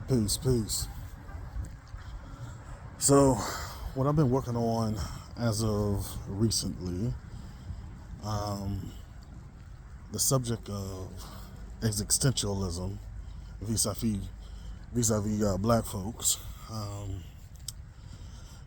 Peace, peace. So, what I've been working on as of recently, the subject of existentialism vis-a-vis black folks,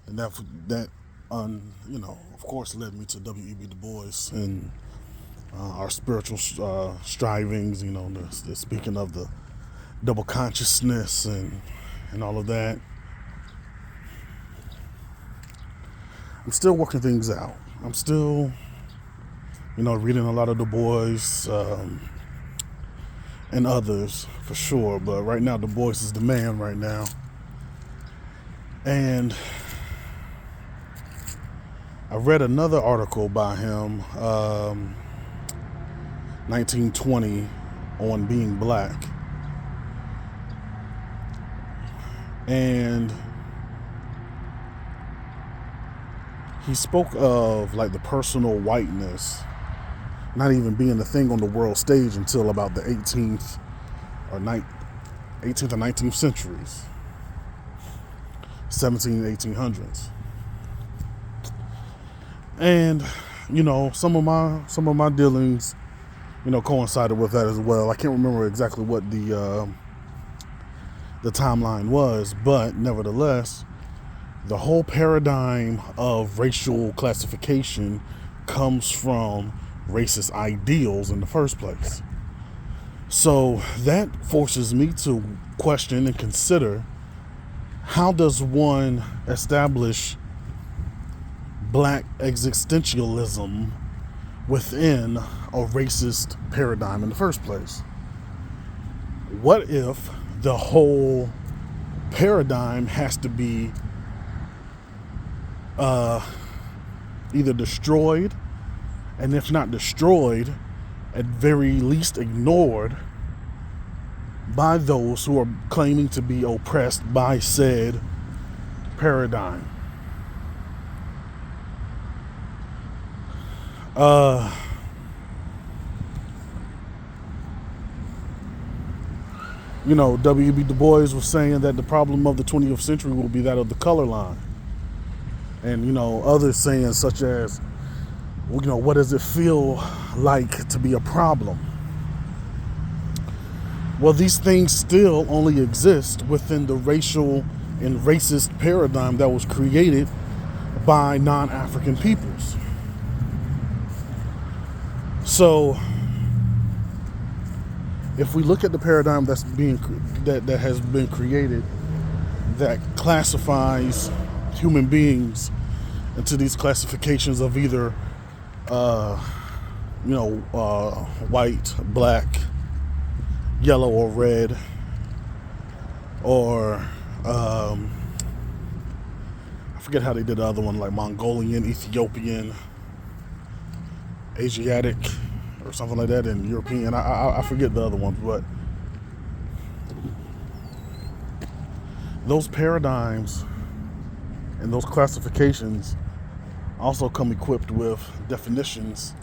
and that of course, led me to W.E.B. Du Bois and our spiritual strivings. The speaking of the double consciousness and all of that. I'm still working things out. I'm still, reading a lot of Du Bois and others for sure. But right now, Du Bois is the man right now. And I read another article by him, 1920, on being black. And he spoke of like the personal whiteness not even being a thing on the world stage until about the 18th or 19th centuries, 1800s. And some of my dealings coincided with that as well. I can't remember exactly what the timeline was, but nevertheless, the whole paradigm of racial classification comes from racist ideals in the first place. So that forces me to question and consider, how does one establish black existentialism within a racist paradigm in the first place? What if the whole paradigm has to be either destroyed, and if not destroyed, at very least ignored by those who are claiming to be oppressed by said paradigm? W.E.B. Du Bois was saying that the problem of the 20th century will be that of the color line. And, others saying such as, what does it feel like to be a problem? Well, these things still only exist within the racial and racist paradigm that was created by non-African peoples. So, if we look at the paradigm that has been created, that classifies human beings into these classifications of either white, black, yellow, or red, or I forget how they did the other one, like Mongolian, Ethiopian, Asiatic, or something like that, and European. I forget the other ones, but those paradigms and those classifications also come equipped with definitions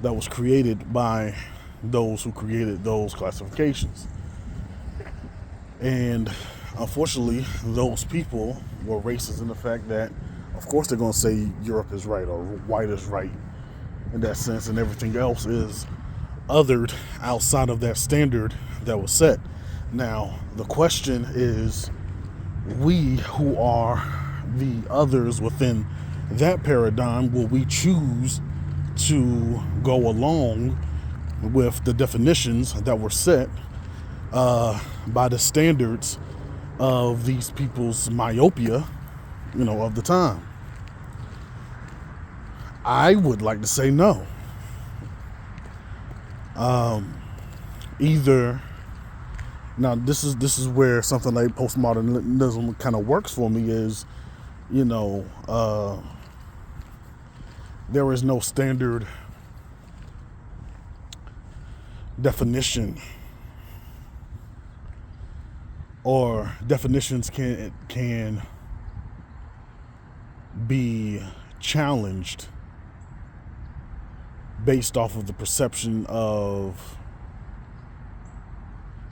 that was created by those who created those classifications. And unfortunately, those people were racist in the fact that, of course, they're going to say Europe is right or white is right in that sense, and everything else is othered outside of that standard that was set. Now, the question is, we who are the others within that paradigm, will we choose to go along with the definitions that were set by the standards of these people's myopia, of the time? I would like to say no. Either now, this is where something like postmodernism kind of works for me. Is there is no standard definition, or definitions can be challenged based off of the perception of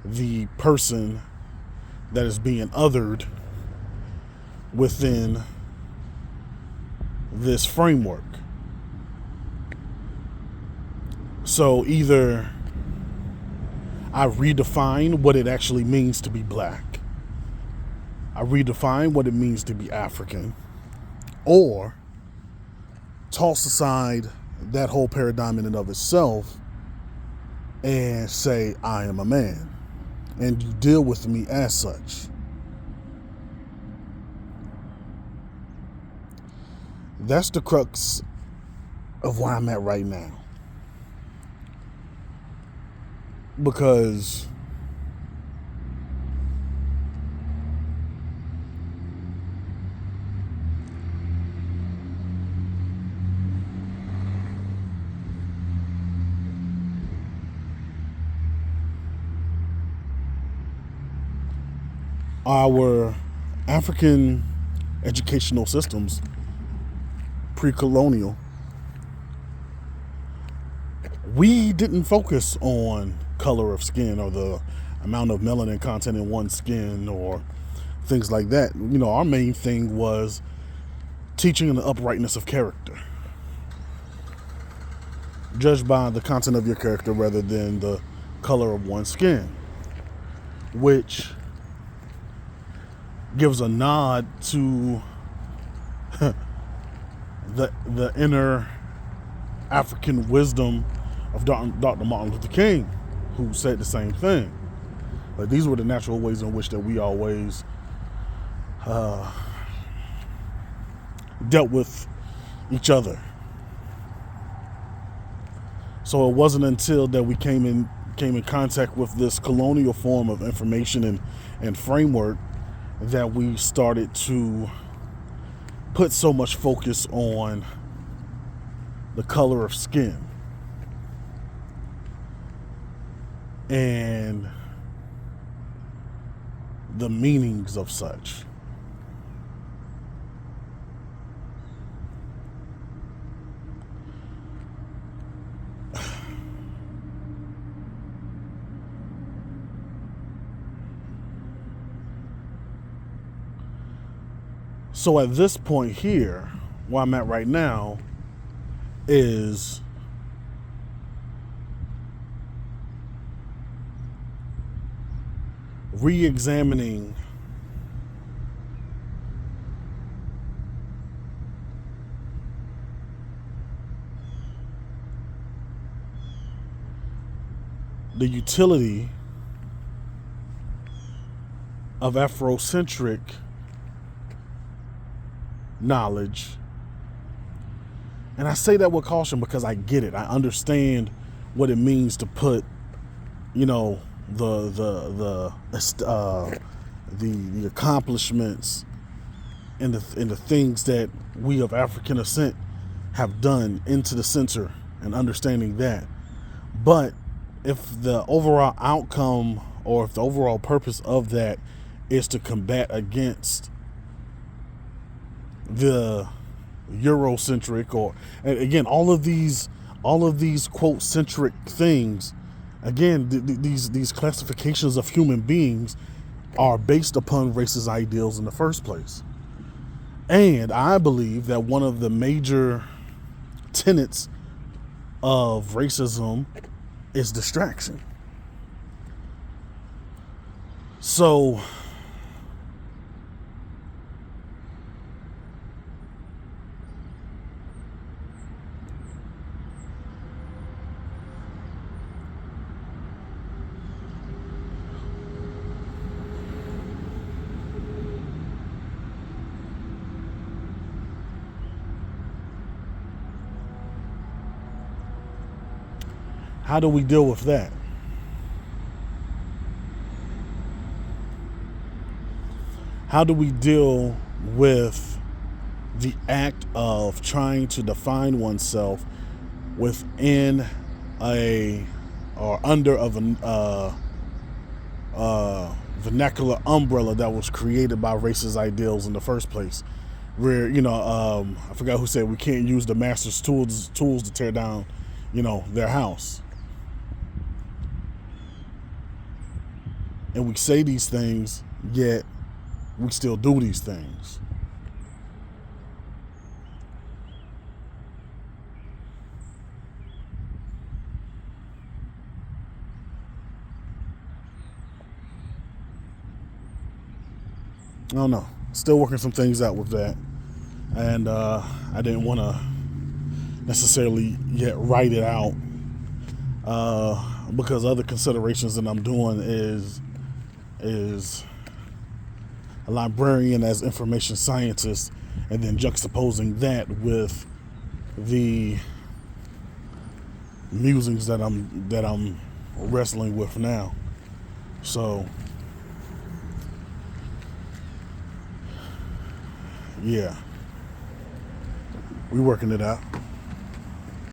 the person that is being othered within this framework. So either I redefine what it actually means to be black, I redefine what it means to be African, or toss aside that whole paradigm in and of itself and say, I am a man, and you deal with me as such. That's the crux of where I'm at right now. Because our African educational systems, pre-colonial, we didn't focus on color of skin or the amount of melanin content in one's skin or things like that. You know, our main thing was teaching the uprightness of character, judged by the content of your character rather than the color of one's skin, which gives a nod to the inner African wisdom of Dr. Martin Luther King, who said the same thing. Like, these were the natural ways in which that we always dealt with each other. So it wasn't until that we came in contact with this colonial form of information and framework that we started to put so much focus on the color of skin and the meanings of such. So at this point here, where I'm at right now, is re-examining the utility of Afrocentric knowledge. And I say that with caution because I get it. I understand what it means to put, you know, the accomplishments and the things that we of African ascent have done into the center and understanding that. But if the overall outcome or if the overall purpose of that is to combat against the Eurocentric, or, and again, all of these quote centric things, again, these classifications of human beings are based upon racist ideals in the first place. And I believe that one of the major tenets of racism is distraction. So how do we deal with that? How do we deal with the act of trying to define oneself within or under a vernacular umbrella that was created by racist ideals in the first place? Where, you know, I forgot who said we can't use the master's tools to tear down, you know, their house. And we say these things yet we still do these things. I don't know. Still working some things out with that. And I didn't want to necessarily yet write it out because other considerations that I'm doing is a librarian as information scientist, and then juxtaposing that with the musings that I'm wrestling with now. So yeah, we working it out.